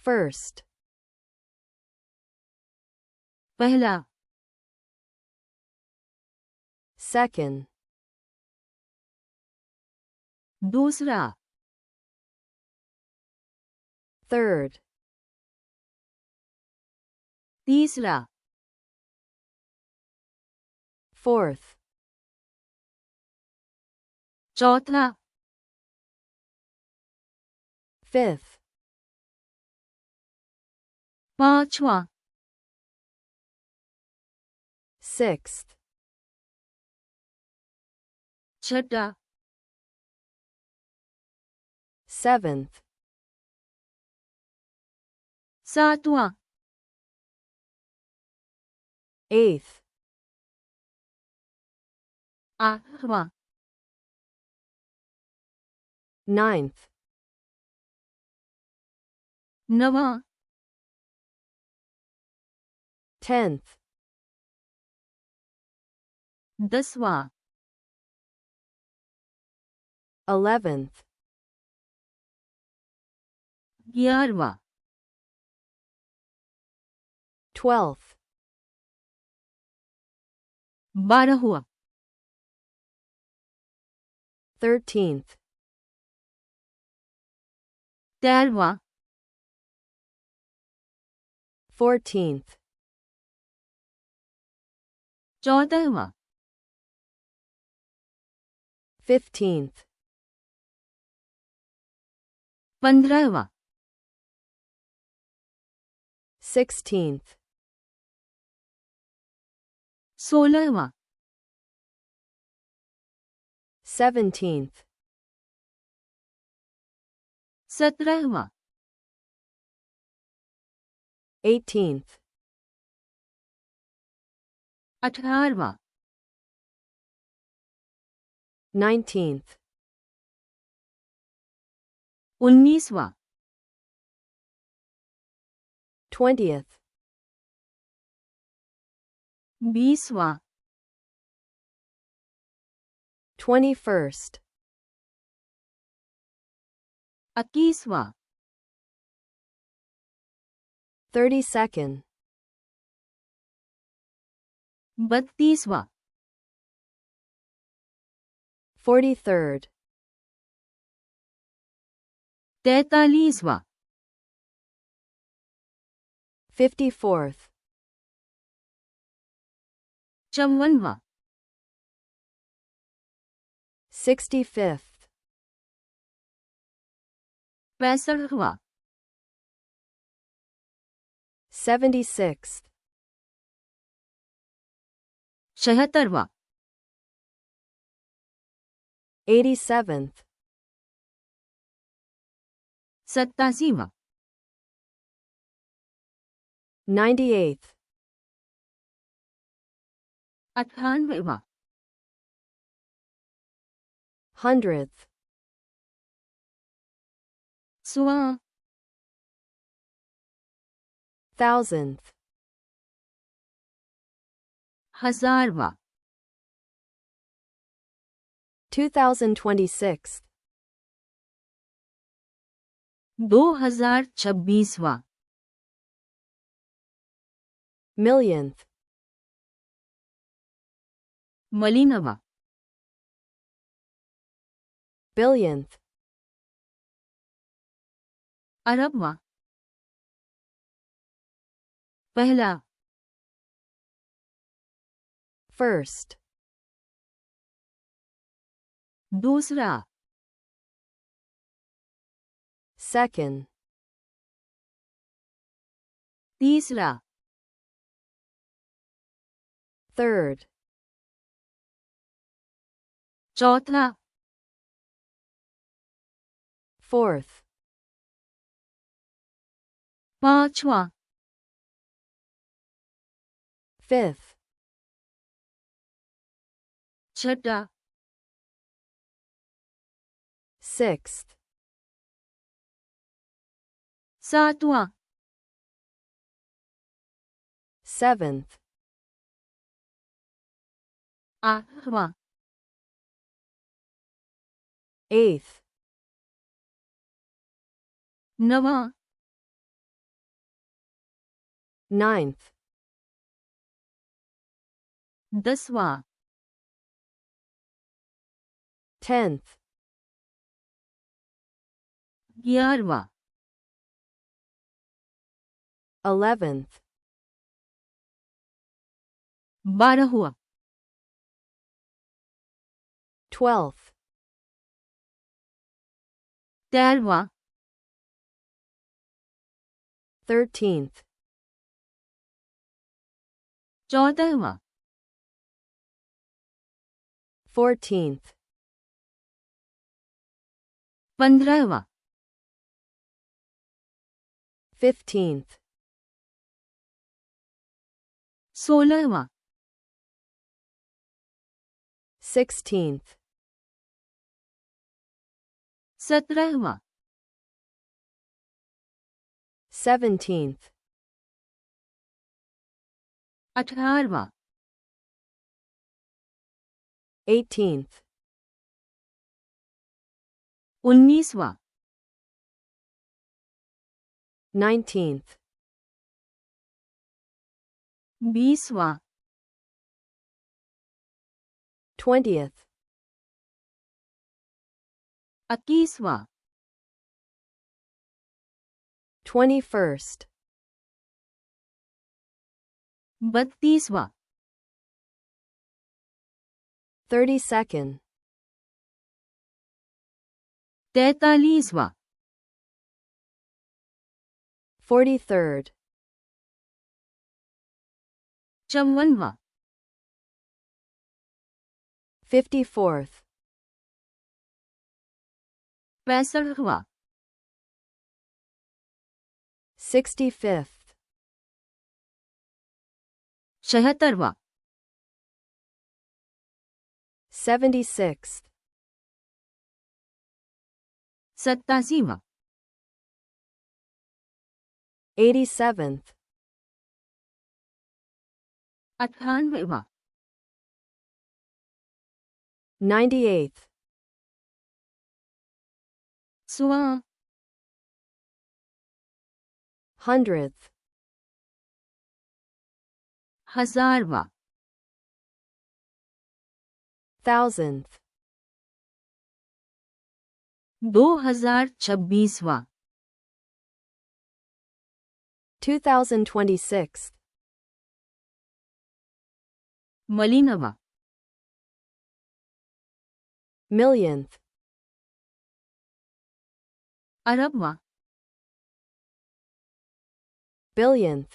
First. पहला, Second. दूसरा, Third. तीसरा, Fourth. चौथा, Fifth. पांचवा, Sixth. छठा, Seventh. सातवां, Eighth. आठवां, Ninth. नवां, 10th. 10वां, 11th. 11वां, 12th. 12वां, 13th. 13वां, 14th. 14वां, 15th. 15वां, 16th. 16वां, 17th. 17वां, 18th. 18वां, 19th. 19वां, 20th. 20वां, 21st. 21वां, 32nd. 32वां, 43rd. 43वां, 54th. 54वां, 65th. 65वां, 76th. 76वां, 87th. 87वां, 98th. 98वां, 100th. 100वां, 1000th. 1000वां, 2026th. 2026वां, Millionth. मलिनवां, Billionth. अरबवां, पहला, First. दूसरा, Second. तीसरा, Third. चौथा, Fourth. पांचवां, Fifth. छठा, Sixth. 7वां, 7th. 8वां, 8th. 9वां, 9th, 10वां 10th, 11वां 11th, 12वां 12th, 13वां 13th, 14वां 14th, 15वां 15th, 16वां 16th, 17वां 17th, 18वां 18th, 19वां 19th, 20वां 20th, 21वां 21st, 32वां 32nd, 43वां 43rd, 54वां 54th, 65वां 65th, 76वां 76th, 87वां 87th, 98वां 98th, 100वां 100th, 1000वां 1000th, 2026वां 2026th, मलिनवां millionth, अरबवां billionth,